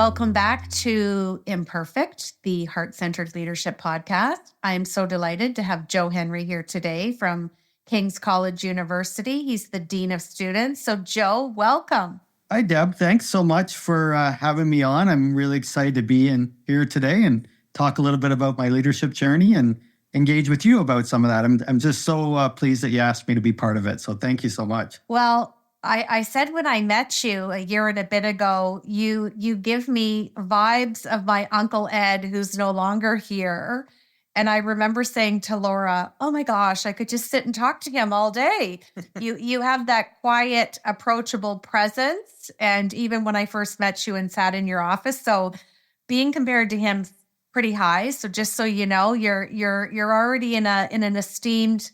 Welcome back to Imperfect, the Heart-Centered Leadership Podcast. I'm so delighted to have Joe Henry here today from King's College University. He's the Dean of Students. So Joe, welcome. Hi, Deb. Thanks so much for having me on. I'm really excited to be in here today and talk a little bit about my leadership journey and engage with you about some of that. I'm just so pleased that you asked me to be part of it. So thank you so much. Well, I said when I met you a year and a bit ago, you give me vibes of my Uncle Ed, who's no longer here. And I remember saying to Laura, oh my gosh, I could just sit and talk to him all day. You have that quiet, approachable presence. And even when I first met you and sat in your office, so being compared to him pretty high. So just so you know, you're already in an esteemed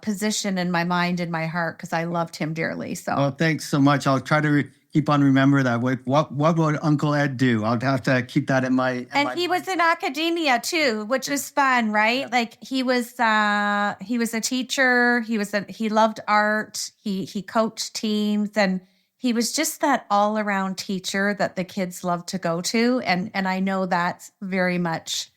position in my mind and my heart because I loved him dearly. So thanks so much. I'll try to keep on remember that. What would Uncle Ed do? I'll have to keep that in my. He was in academia too, which is fun, right? Yeah. Like he was a teacher. He loved art. He coached teams, and he was just that all around teacher that the kids love to go to. And I know that's very much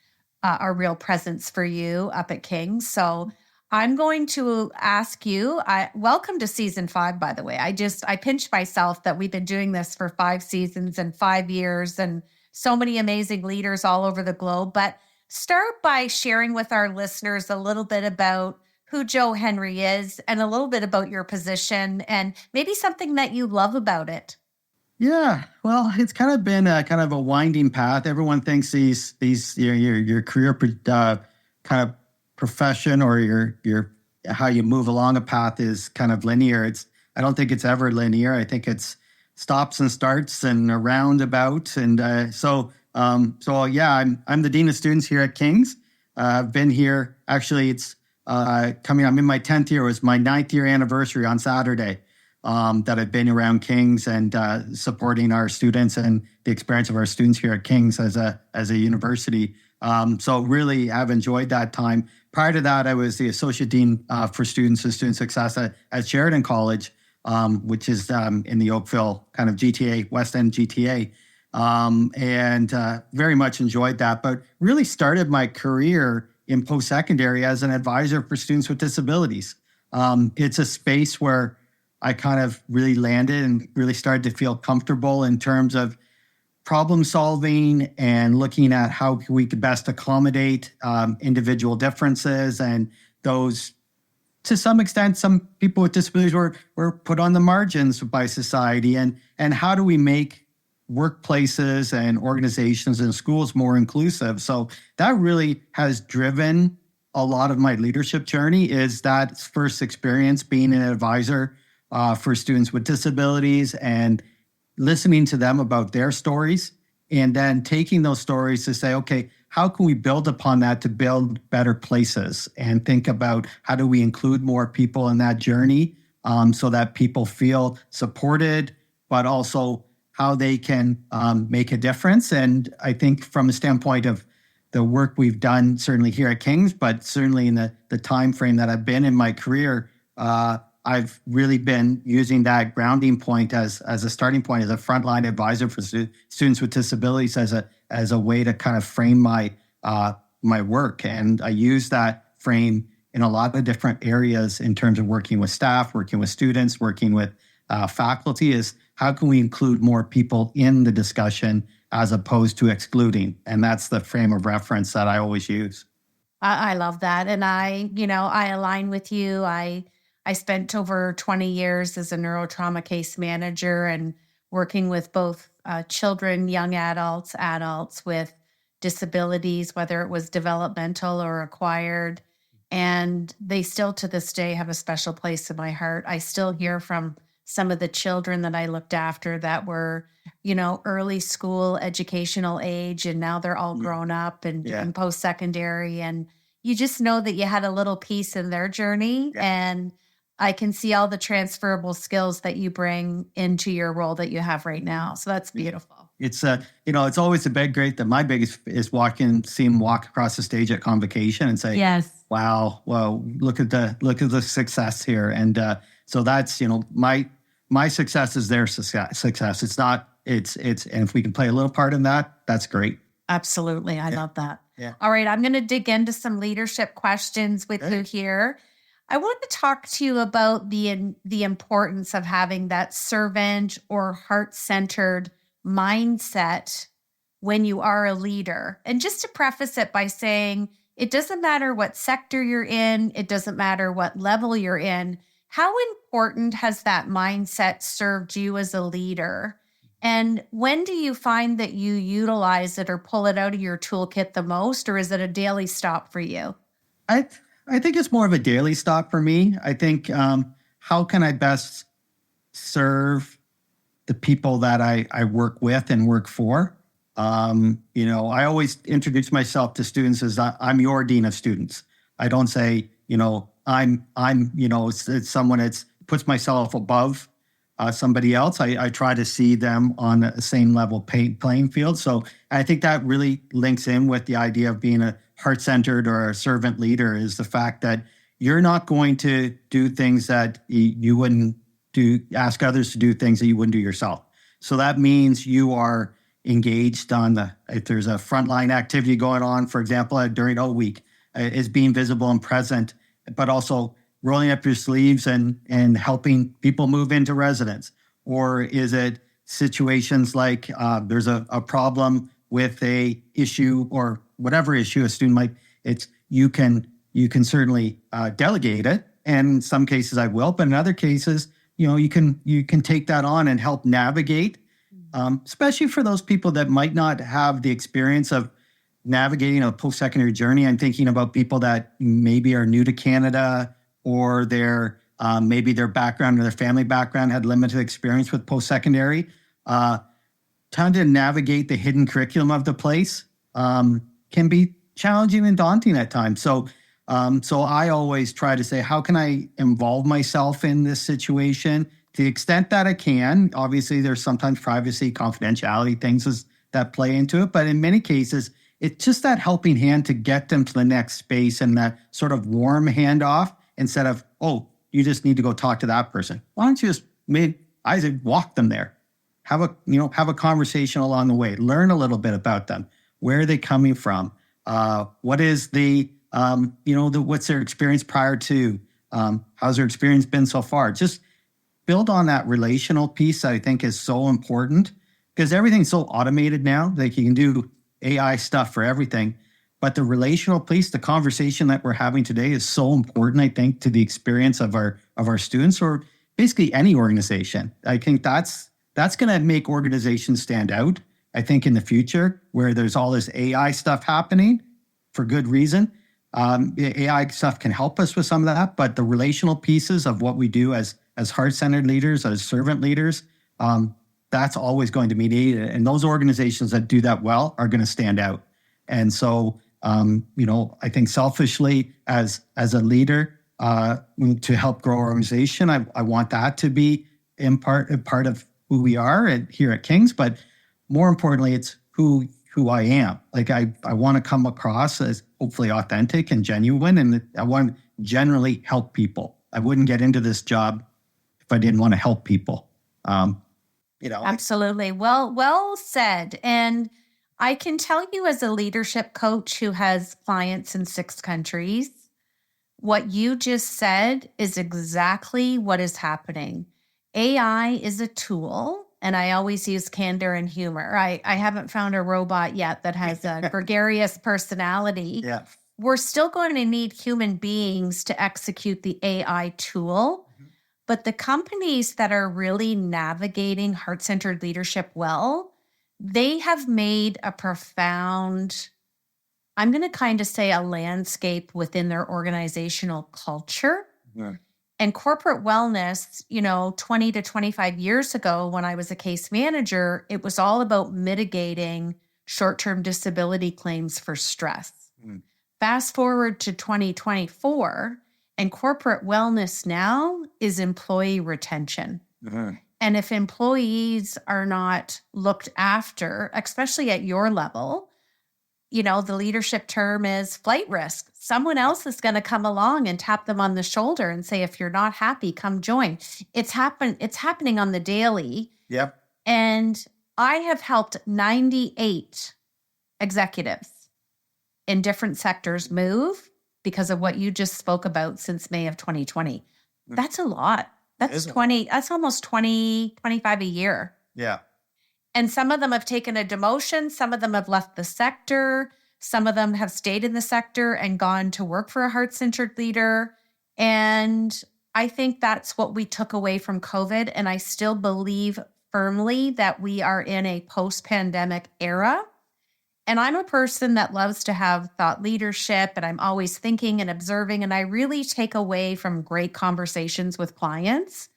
a real presence for you up at King's. So I'm going to ask you, welcome to season 5, by the way. I pinched myself that we've been doing this for 5 seasons and 5 years and so many amazing leaders all over the globe. But start by sharing with our listeners a little bit about who Joe Henry is and a little bit about your position and maybe something that you love about it. Yeah, well, it's kind of been a winding path. Everyone thinks your career kind of profession or your how you move along a path is kind of linear. I don't think it's ever linear. I think it's stops and starts and a roundabout. And so yeah, I'm the Dean of Students here at King's. I've been here. Actually, it's coming. I'm in my 10th year. It was my 9th year anniversary on Saturday that I've been around King's and supporting our students and the experience of our students here at King's as a university. So really, I've enjoyed that time. Prior to that, I was the Associate Dean for Students and Student Success at Sheridan College, which is in the Oakville kind of GTA, West End GTA, and very much enjoyed that. But really started my career in post-secondary as an advisor for students with disabilities. It's a space where I kind of really landed and really started to feel comfortable in terms of problem solving and looking at how we could best accommodate individual differences. And those, to some extent, some people with disabilities were put on the margins by society. And how do we make workplaces and organizations and schools more inclusive? So that really has driven a lot of my leadership journey, is that first experience being an advisor for students with disabilities and listening to them about their stories, and then taking those stories to say, okay, how can we build upon that to build better places and think about how do we include more people in that journey so that people feel supported, but also how they can make a difference. And I think from a standpoint of the work we've done, certainly here at King's, but certainly in the time frame that I've been in my career, I've really been using that grounding point as a starting point, as a frontline advisor for students with disabilities, as a way to kind of frame my work. And I use that frame in a lot of different areas in terms of working with staff, working with students, working with faculty, is how can we include more people in the discussion as opposed to excluding? And that's the frame of reference that I always use. I love that. And I align with you. I spent over 20 years as a neurotrauma case manager and working with both children, young adults with disabilities, whether it was developmental or acquired. And they still to this day have a special place in my heart. I still hear from some of the children that I looked after that were, early school educational age, and now they're all grown up and post-secondary. And you just know that you had a little piece in their journey. Yeah. And I can see all the transferable skills that you bring into your role that you have right now. So that's beautiful. It's it's always a big great that my biggest is see him walk across the stage at convocation and say, yes, wow, well, look at the success here. And so that's, my success is their success. It's not and if we can play a little part in that, that's great. Absolutely. I love that. Yeah. All right. I'm going to dig into some leadership questions with you here. I want to talk to you about the importance of having that servant or heart-centered mindset when you are a leader. And just to preface it by saying, it doesn't matter what sector you're in, it doesn't matter what level you're in. How important has that mindset served you as a leader? And when do you find that you utilize it or pull it out of your toolkit the most, or is it a daily stop for you? I I think it's more of a daily stop for me. I think how can I best serve the people that I work with and work for? I always introduce myself to students as I'm your dean of students. I don't say, it's someone that puts myself above somebody else. I try to see them on the same level playing field. So I think that really links in with the idea of being a heart-centered or a servant leader, is the fact that you're not going to do things that you wouldn't do, ask others to do things that you wouldn't do yourself. So that means you are engaged if there's a frontline activity going on, for example, during O week, is being visible and present, but also rolling up your sleeves and helping people move into residence? Or is it situations like there's a problem with a issue or whatever issue a student might, you can certainly delegate it. And in some cases I will, but in other cases, you can take that on and help navigate, especially for those people that might not have the experience of navigating a post-secondary journey. I'm thinking about people that maybe are new to Canada, or maybe their background or their family background had limited experience with post-secondary. Trying to navigate the hidden curriculum of the place can be challenging and daunting at times. So I always try to say, how can I involve myself in this situation to the extent that I can? Obviously, there's sometimes privacy, confidentiality things that play into it, but in many cases, it's just that helping hand to get them to the next space, and that sort of warm handoff, instead of, oh, you just need to go talk to that person. Why don't you just walk them there? Have a conversation along the way. Learn a little bit about them. Where are they coming from? What is what's their experience prior to? How's their experience been so far? Just build on that relational piece that I think is so important, because everything's so automated now. Like, you can do AI stuff for everything, but the relational piece, the conversation that we're having today, is so important, I think, to the experience of our students, or basically any organization. I think that's going to make organizations stand out, I think, in the future, where there's all this AI stuff happening for good reason. AI stuff can help us with some of that, but the relational pieces of what we do as heart-centered leaders, as servant leaders, that's always going to be needed. And those organizations that do that well are going to stand out. And so, I think selfishly, as a leader, to help grow our organization, I want that to be in part of who we are here at King's, but more importantly, it's who I am. Like, I want to come across as hopefully authentic and genuine, and I want to generally help people. I wouldn't get into this job if I didn't want to help people. Absolutely. Well said. And I can tell you, as a leadership coach who has clients in 6 countries, what you just said is exactly what is happening. AI is a tool, and I always use candor and humor. I haven't found a robot yet that has a gregarious personality. Yeah. We're still going to need human beings to execute the AI tool. Mm-hmm. But the companies that are really navigating heart-centered leadership well, they have made a profound, I'm going to kind of say, a landscape within their organizational culture. Yeah. And corporate wellness, 20 to 25 years ago, when I was a case manager, it was all about mitigating short-term disability claims for stress. Mm. Fast forward to 2024, and corporate wellness now is employee retention. Uh-huh. And if employees are not looked after, especially at your level, the leadership term is flight risk. Someone else is going to come along and tap them on the shoulder and say, if you're not happy, come join. It's happening on the daily. Yep. And I have helped 98 executives in different sectors move because of what you just spoke about since May of 2020. That's a lot. That's 20, that's almost 20, 25 a year. Yeah. And some of them have taken a demotion. Some of them have left the sector. Some of them have stayed in the sector and gone to work for a heart-centered leader. And I think that's what we took away from COVID. And I still believe firmly that we are in a post-pandemic era. And I'm a person that loves to have thought leadership, and I'm always thinking and observing. And I really take away from great conversations with clients.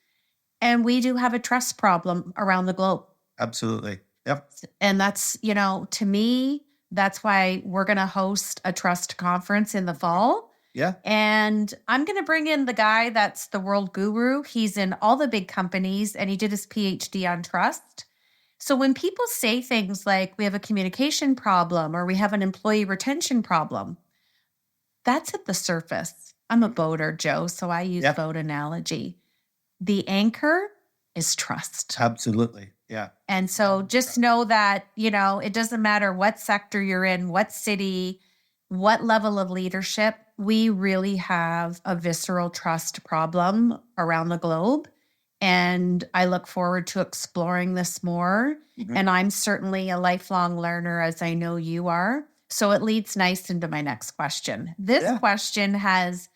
And we do have a trust problem around the globe. Absolutely. Yep. And that's, to me, that's why we're going to host a trust conference in the fall. Yeah. And I'm going to bring in the guy that's the world guru. He's in all the big companies and he did his PhD on trust. So when people say things like we have a communication problem or we have an employee retention problem, that's at the surface. I'm a boater, Joe, so I use boat analogy. The anchor is trust. Absolutely. Yeah. And so just know that, it doesn't matter what sector you're in, what city, what level of leadership, we really have a visceral trust problem around the globe. And I look forward to exploring this more. Mm-hmm. And I'm certainly a lifelong learner, as I know you are. So it leads nice into my next question. This question has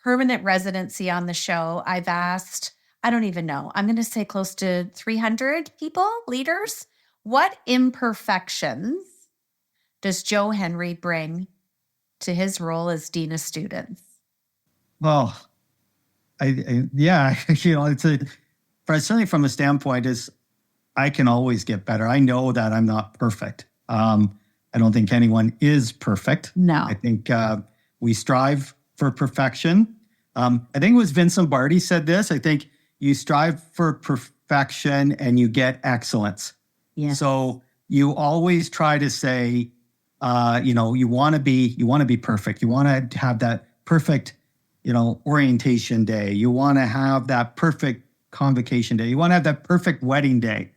permanent residency on the show. I've asked, I don't even know, I'm going to say close to 300 people, leaders. What imperfections does Joe Henry bring to his role as Dean of Students? Well, it's certainly from a standpoint is I can always get better. I know that I'm not perfect. I don't think anyone is perfect. No. I think we strive for perfection. I think it was Vince Lombardi said this. I think you strive for perfection and you get excellence. Yeah. So you always try to say, you want to be perfect. You want to have that perfect, orientation day. You want to have that perfect convocation day. You want to have that perfect wedding day.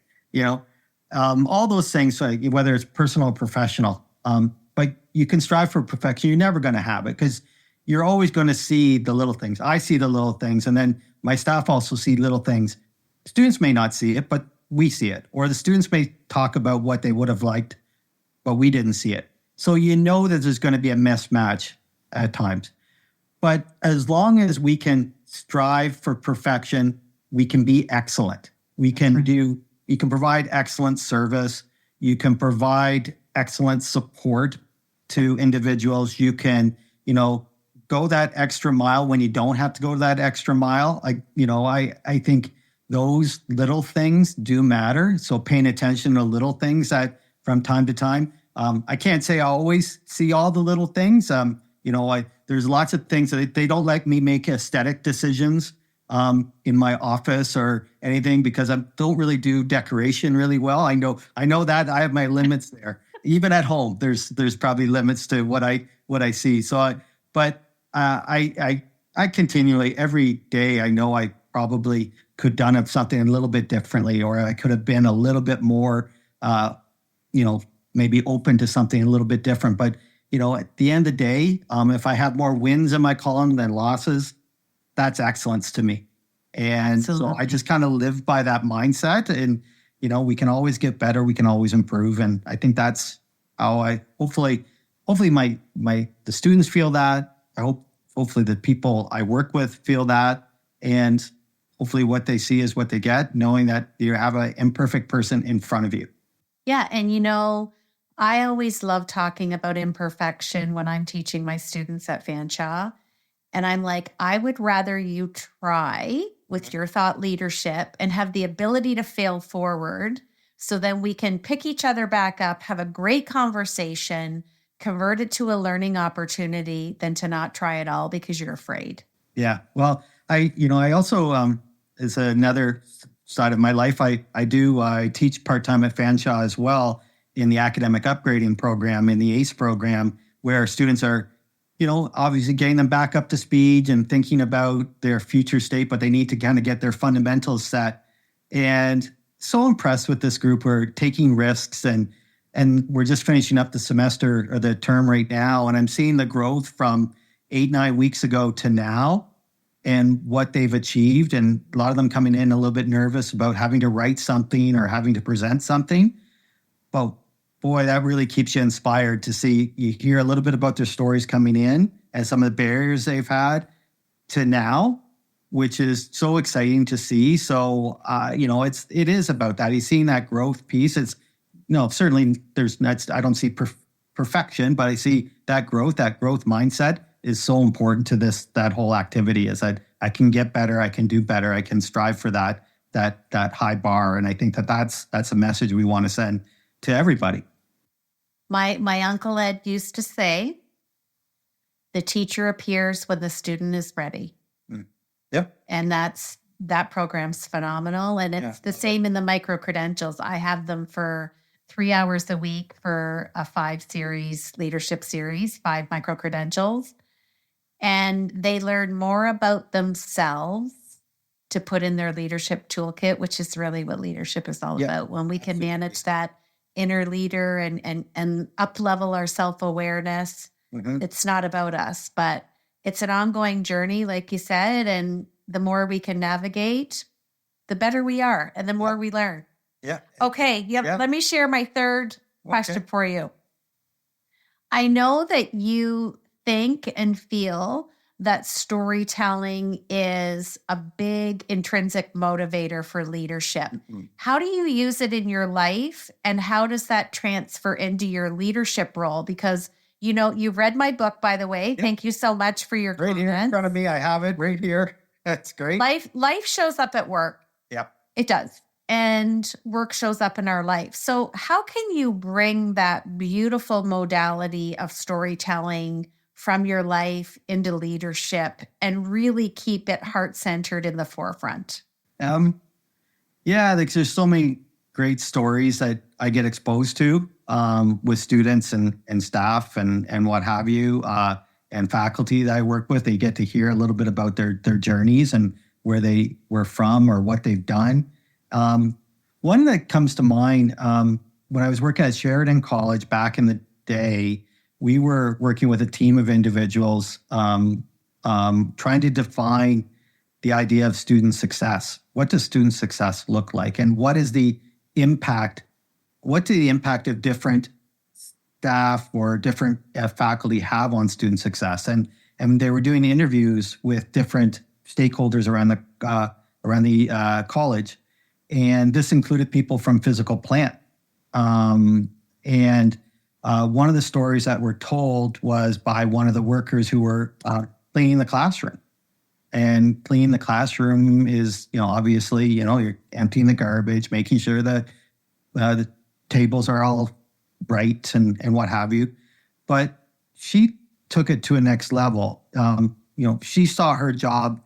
All those things, whether it's personal or professional. But you can strive for perfection. You're never going to have it because you're always going to see the little things. I see the little things, and then my staff also see little things. Students may not see it, but we see it. Or the students may talk about what they would have liked, but we didn't see it. So that there's going to be a mismatch at times. But as long as we can strive for perfection, we can be excellent. We can provide excellent service. You can provide excellent support to individuals. You can, go that extra mile when you don't have to go that extra mile. I think those little things do matter. So paying attention to little things that from time to time, I can't say I always see all the little things. There's lots of things that they don't let me make aesthetic decisions in my office or anything because I don't really do decoration really well. I know that I have my limits there. Even at home, there's probably limits to what I see. So, I continually every day I know I probably could done something a little bit differently, or I could have been a little bit more, maybe open to something a little bit different. But at the end of the day, if I have more wins in my column than losses, that's excellence to me. And Absolutely. So I just kind of live by that mindset. And we can always get better. We can always improve. And I think that's how I hopefully the students feel that. Hopefully the people I work with feel that. And hopefully what they see is what they get, knowing that you have an imperfect person in front of you. Yeah. And I always love talking about imperfection when I'm teaching my students at Fanshawe. And I'm like, I would rather you try with your thought leadership and have the ability to fail forward so then we can pick each other back up, have a great conversation, convert it to a learning opportunity than to not try at all because you're afraid. Yeah. Well, I also, is another side of my life. I teach part-time at Fanshawe as well in the academic upgrading program, in the ACE program, where students are, obviously getting them back up to speed and thinking about their future state, but they need to kind of get their fundamentals set. And so impressed with this group. We're taking risks, and we're just finishing up the semester or the term right now. And I'm seeing the growth from 8, 9 weeks ago to now and what they've achieved. And a lot of them coming in a little bit nervous about having to write something or having to present something. Well, boy, that really keeps you inspired to see. You hear a little bit about their stories coming in and some of the barriers they've had to now, which is so exciting to see. So, it is about that. He's seeing that growth piece. It's, certainly I don't see perfection, but I see that growth mindset is so important to that whole activity, is that I can get better, I can do better, I can strive for that high bar. And I think that's a message we want to send to everybody. My Uncle Ed used to say, the teacher appears when the student is ready. Yep. And that program's phenomenal. And it's the same in the micro credentials. I have them for 3 hours a week for a 5 leadership series, 5 micro credentials. And they learn more about themselves to put in their leadership toolkit, which is really what leadership is all about. When we can manage that inner leader and up level our self-awareness, it's not about us, but it's an ongoing journey, like you said. And the more we can navigate, the better we are and the more we learn. Yeah. Okay. Yep. Yeah. Let me share my third question for you. I know that you think and feel that storytelling is a big intrinsic motivator for leadership. How do you use it in your life, and how does that transfer into your leadership role? Because you've read my book, by the way. Yep. Thank you so much for your comments. Right here in front of me. I have it right here. That's great. Life shows up at work. Yep. It does. And work shows up in our life. So how can you bring that beautiful modality of storytelling from your life into leadership and really keep it heart-centered in the forefront? There's so many great stories that I get exposed to with students and staff and what have you, and faculty that I work with. They get to hear a little bit about their journeys and where they were from or what they've done. One that comes to mind, when I was working at Sheridan College back in the day, we were working with a team of individuals trying to define the idea of student success. What does student success look like? And what is the impact? What do the impact of different staff or different faculty have on student success? And they were doing interviews with different stakeholders around the college. And this included people from physical plant. One of the stories that were told was by one of the workers who were cleaning the classroom. And cleaning the classroom is, obviously, you're emptying the garbage, making sure that the tables are all bright and what have you. But she took it to a next level. She saw her job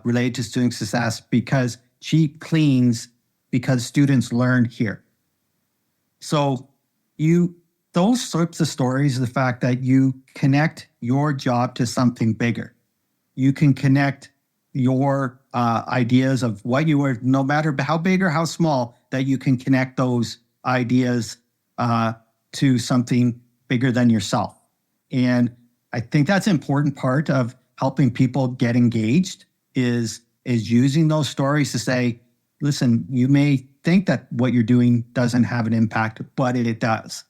related to student success because she cleans because students learn here. So those sorts of stories, the fact that you connect your job to something bigger. You can connect your ideas of what you are, no matter how big or how small, that you can connect those ideas to something bigger than yourself. And I think that's an important part of helping people get engaged is using those stories to say, listen, you may think that what you're doing doesn't have an impact, but it does.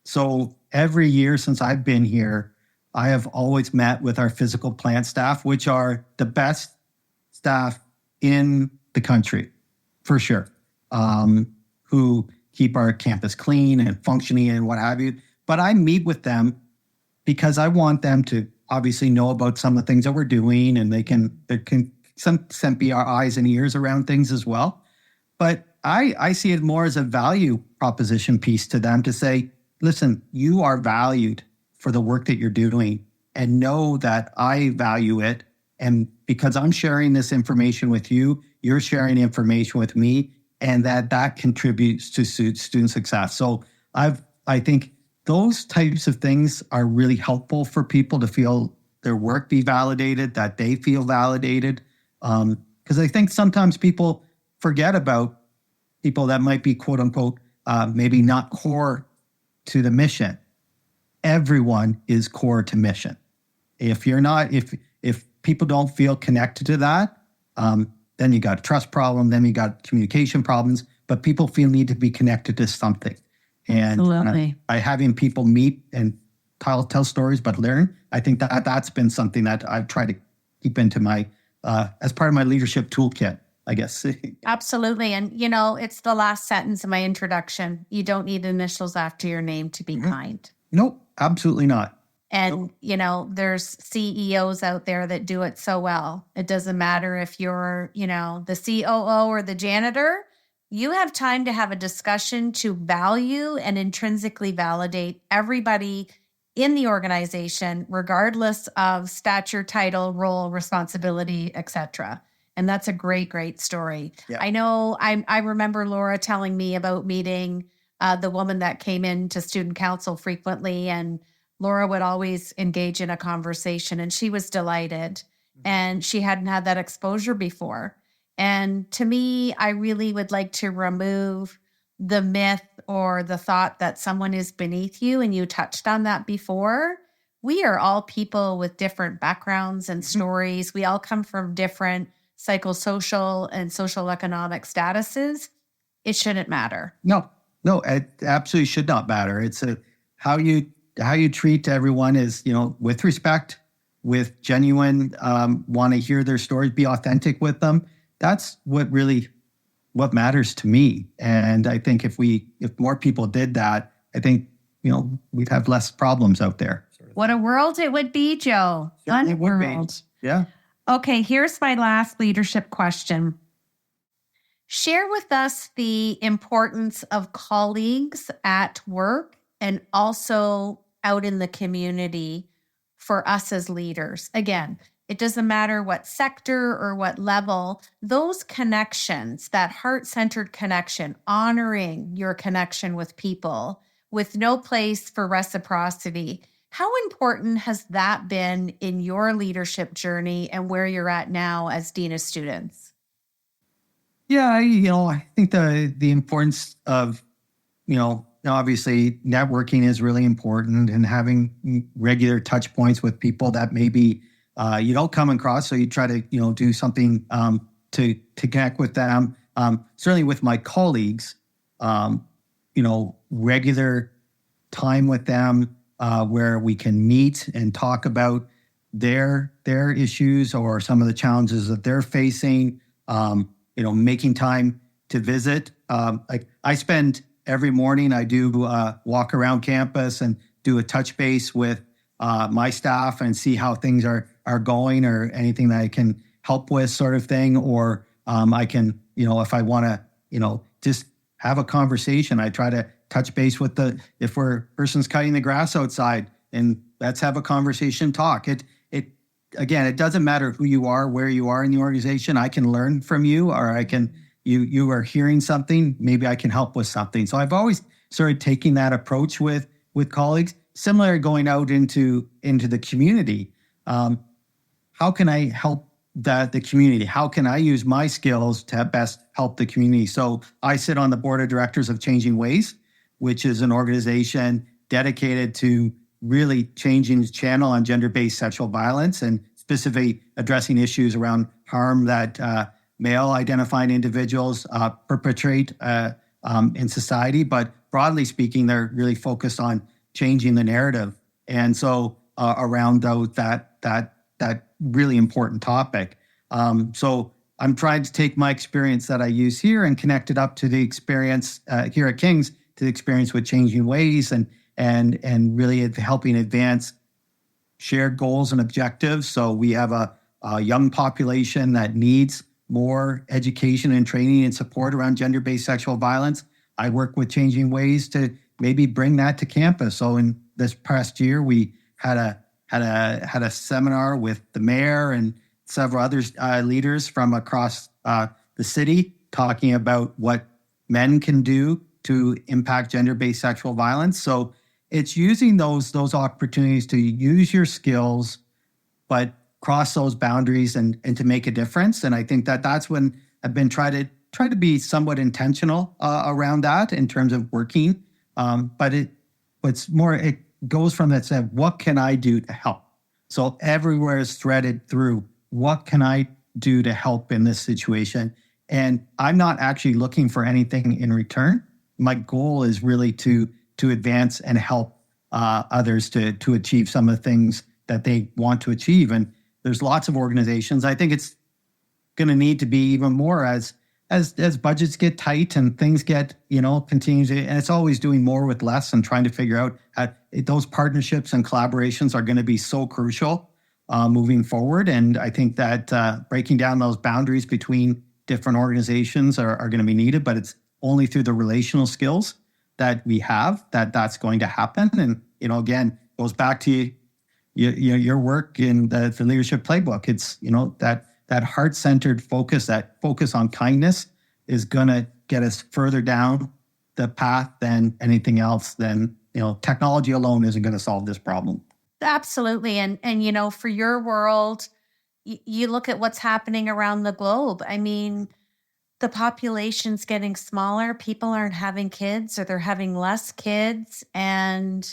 So every year since I've been here, I have always met with our physical plant staff, which are the best staff in the country, for sure, who keep our campus clean and functioning and what have you. But I meet with them because I want them to obviously know about some of the things that we're doing, and they can be our eyes and ears around things as well. But I see it more as a value proposition piece to them to say, listen, you are valued for the work that you're doing, and know that I value it. And because I'm sharing this information with you, you're sharing information with me, and that contributes to student success. So I think those types of things are really helpful for people to feel their work be validated, that they feel validated. Because I think sometimes people forget about, people that might be quote unquote, maybe not core to the mission. Everyone is core to mission. If you're not, if people don't feel connected to that, then you got a trust problem, then you got communication problems, but people need to be connected to something. And by having people meet and tell stories, but learn, I think that's been something that I've tried to keep into my, as part of my leadership toolkit, I guess. Absolutely. And, it's the last sentence of my introduction. You don't need initials after your name to be kind. Nope, absolutely not. And, there's CEOs out there that do it so well. It doesn't matter if you're, the COO or the janitor. You have time to have a discussion to value and intrinsically validate everybody in the organization, regardless of stature, title, role, responsibility, etc. And that's a great, great story. Yeah. I know I remember Laura telling me about meeting the woman that came into student council frequently, and Laura would always engage in a conversation, and she was delighted. And she hadn't had that exposure before. And to me, I really would like to remove the myth or the thought that someone is beneath you. And you touched on that before. We are all people with different backgrounds and stories. We all come from different psychosocial and social economic statuses. It shouldn't matter. No, it absolutely should not matter. It's how you treat everyone is, with respect, with genuine, want to hear their stories, be authentic with them. That's what matters to me. And I think if more people did that, I think, we'd have less problems out there. What a world it would be, Joe. Fun world. Yeah. Okay, here's my last leadership question. Share with us the importance of colleagues at work and also out in the community for us as leaders. Again, it doesn't matter what sector or what level, those connections, that heart-centered connection, honoring your connection with people with no place for reciprocity. How important has that been in your leadership journey and where you're at now as Dean of Students? Yeah, I think the importance of, obviously networking is really important, and having regular touch points with people that maybe you don't come across. So you try to, do something to connect with them. Certainly with my colleagues, regular time with them where we can meet and talk about their issues or some of the challenges that they're facing. Making time to visit. Like I spend every morning, I do walk around campus and do a touch base with my staff and see how things are going, or anything that I can help with, sort of thing. Or I can, if I want to, just have a conversation, I try to touch base with if person's cutting the grass outside, and let's have a conversation, talk. Again, it doesn't matter who you are, where you are in the organization. I can learn from you, or you are hearing something, maybe I can help with something. So I've always started taking that approach with colleagues. Similar, going out into the community. How can I help the community? How can I use my skills to best help the community? So I sit on the board of directors of Changing Ways, which is an organization dedicated to really changing the channel on gender-based sexual violence, and specifically addressing issues around harm that male-identifying individuals perpetrate in society. But broadly speaking, they're really focused on changing the narrative, and so around that really important topic. So I'm trying to take my experience that I use here and connect it up to the experience here at King's, to the experience with Changing Ways, and really helping advance shared goals and objectives. So we have a young population that needs more education and training and support around gender-based sexual violence. I work with Changing Ways to maybe bring that to campus. So in this past year, we had a seminar with the mayor and several other leaders from across the city, talking about what men can do to impact gender-based sexual violence. So it's using those opportunities to use your skills, but cross those boundaries and to make a difference. And I think that's when I've been trying try to be somewhat intentional around that in terms of working. But it goes from that said, what can I do to help? So everywhere is threaded through, what can I do to help in this situation? And I'm not actually looking for anything in return. My goal is really to advance and help others to achieve some of the things that they want to achieve. And there's lots of organizations. I think it's going to need to be even more as budgets get tight and things get, continue to, and it's always doing more with less and trying to figure out how those partnerships and collaborations are going to be so crucial moving forward. And I think that breaking down those boundaries between different organizations are going to be needed, but it's only through the relational skills that we have that's going to happen. And, again, goes back to your work in the leadership playbook. It's, that heart-centered focus, that focus on kindness is going to get us further down the path than anything else. Then, technology alone isn't going to solve this problem. Absolutely. And for your world, you look at what's happening around the globe. I mean, the population's getting smaller. People aren't having kids, or they're having less kids. And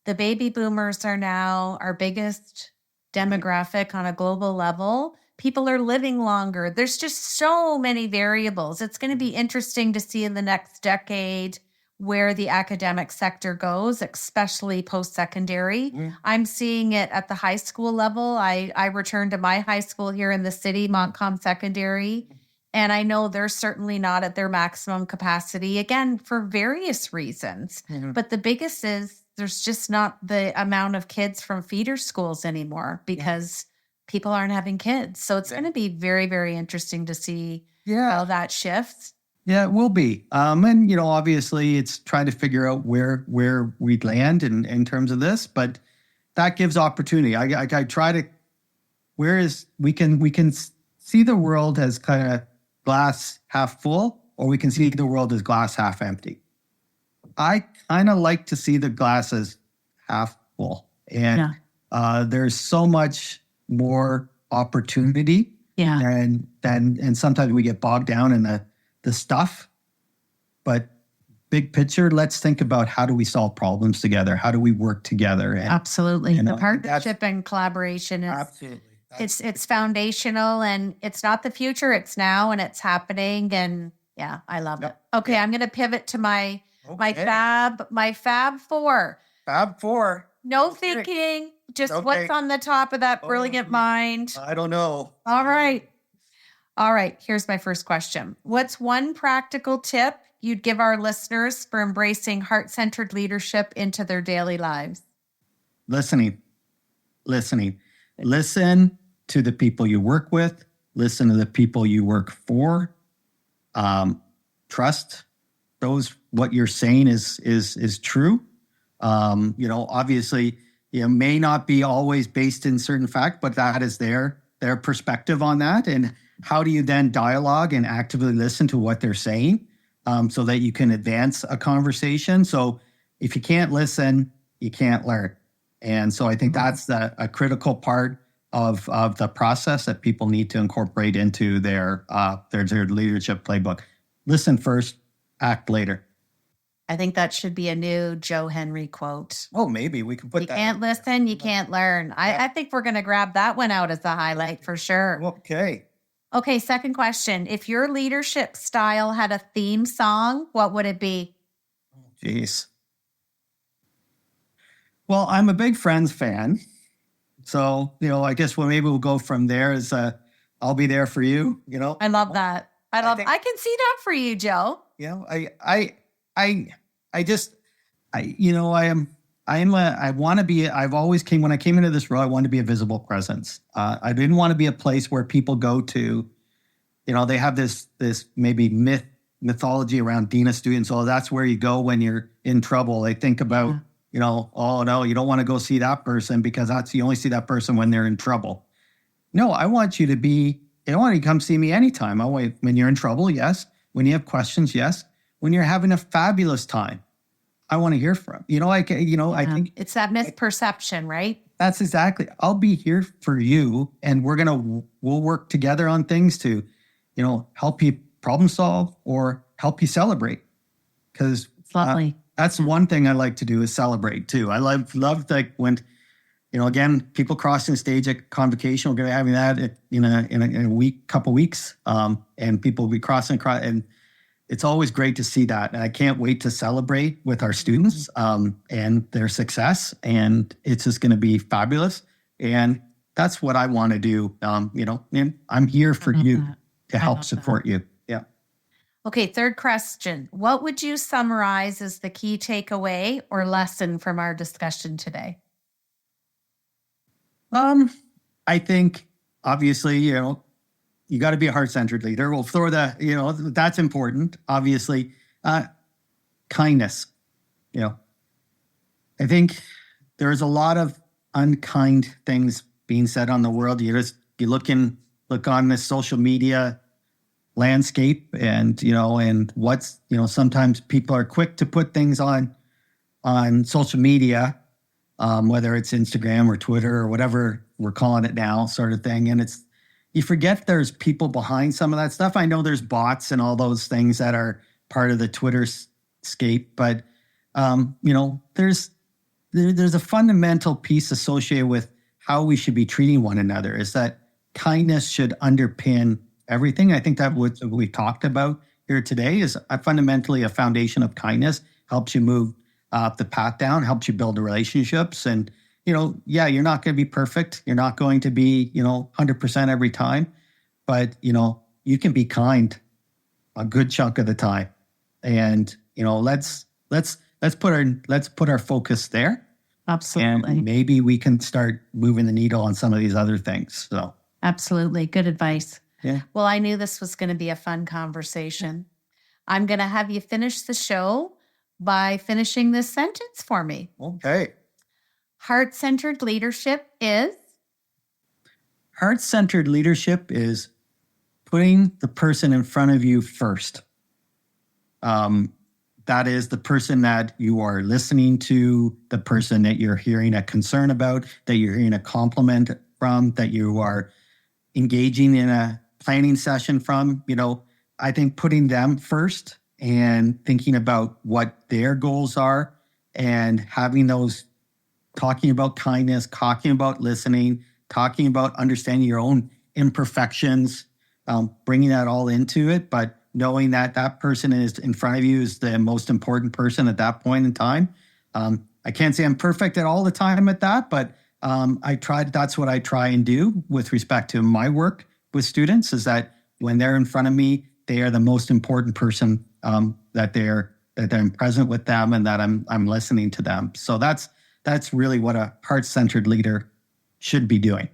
the baby boomers are now our biggest demographic on a global level. People are living longer. There's just so many variables. It's going to be interesting to see in the next decade where the academic sector goes, especially post-secondary. I'm seeing it at the high school level. I returned to my high school here in the city, Montcalm Secondary, and I know they're certainly not at their maximum capacity, again, for various reasons. But the biggest is there's just not the amount of kids from feeder schools anymore because people aren't having kids. So it's going to be very, very interesting to see how that shifts. Yeah, it will be. And, obviously it's trying to figure out where we'd land in terms of this, but that gives opportunity. I try to, we can see the world as kind of glass half full, or we can see the world as glass half empty. I kind of like to see the glass as half full. And there's so much more opportunity. And sometimes we get bogged down in the stuff, but big picture, let's think about how do we solve problems together? How do we work together? And, absolutely. The partnership and collaboration is absolutely. It's foundational, and it's not the future, it's now, and it's happening. And I love it. Okay. I'm going to pivot to my Fab Four. Fab Four. No thinking, just what's on the top of that brilliant mind. I don't know. All right. Here's my first question. What's one practical tip you'd give our listeners for embracing heart-centered leadership into their daily lives? Listening. Listen to the people you work with. Listen to the people you work for. Trust those. What you're saying is true. Obviously, may not be always based in certain fact, but that is their perspective on that. And how do you then dialogue and actively listen to what they're saying so that you can advance a conversation? So if you can't listen, you can't learn. And so I think that's a critical part of the process that people need to incorporate into their leadership playbook. Listen first, act later. I think that should be a new Joe Henry quote. Oh, maybe we can put that. You can't listen, you can't learn. I think we're going to grab that one out as a highlight for sure. Okay, second question. If your leadership style had a theme song, what would it be? Jeez. Well, I'm a big Friends fan. So, I guess maybe we'll go from there is I'll be there for you, I love that. I can see that for you, Joe. When I came into this role, I wanted to be a visible presence. I didn't want to be a place where people go to, they have this maybe mythology around Dina students. So that's where you go when you're in trouble. They think about, oh no, you don't want to go see that person because you only see that person when they're in trouble. No, I want you to come see me anytime. When you're in trouble, yes. When you have questions, yes. When you're having a fabulous time, I want to hear from. I think it's that misperception, right? That's exactly. I'll be here for you, and we'll work together on things to, help you problem solve or help you celebrate. Because It's lovely. that's one thing I like to do is celebrate too. I love like when, again, people crossing the stage at convocation. We're going to be having that in a week, couple weeks, and people will be crossing across, and it's always great to see that. And I can't wait to celebrate with our students and their success. And it's just going to be fabulous. And that's what I want to do. And I'm here for you to help support you. Yeah. Okay, third question. What would you summarize as the key takeaway or lesson from our discussion today? I think obviously, you got to be a heart-centered leader. We'll throw that, that's important. Obviously, kindness. I think there's a lot of unkind things being said on the world. You look on this social media landscape, and what's sometimes people are quick to put things on social media, whether it's Instagram or Twitter or whatever we're calling it now, sort of thing, and you forget there's people behind some of that stuff. I know there's bots and all those things that are part of the Twitter scape, but there's a fundamental piece associated with how we should be treating one another. Is that kindness should underpin everything. I think that what we talked about here today is fundamentally a foundation of kindness. Helps you move the path down, helps you build the relationships, and you're not going to be perfect. You're not going to be, 100% every time, but, you can be kind a good chunk of the time. And, let's put our focus there. Absolutely. And maybe we can start moving the needle on some of these other things. So absolutely. Good advice. Yeah. Well, I knew this was going to be a fun conversation. I'm going to have you finish the show by finishing this sentence for me. Okay. Heart-centered leadership is? Heart-centered leadership is putting the person in front of you first. That is the person that you are listening to, the person that you're hearing a concern about, that you're hearing a compliment from, that you are engaging in a planning session from. I think putting them first and thinking about what their goals are and having those, talking about kindness, talking about listening, talking about understanding your own imperfections, bringing that all into it, but knowing that that person is in front of you is the most important person at that point in time. I can't say I'm perfect at all the time at that, but that's what I try and do with respect to my work with students, is that when they're in front of me, they are the most important person, that I'm present with them and that I'm listening to them. So that's really what a heart-centered leader should be doing.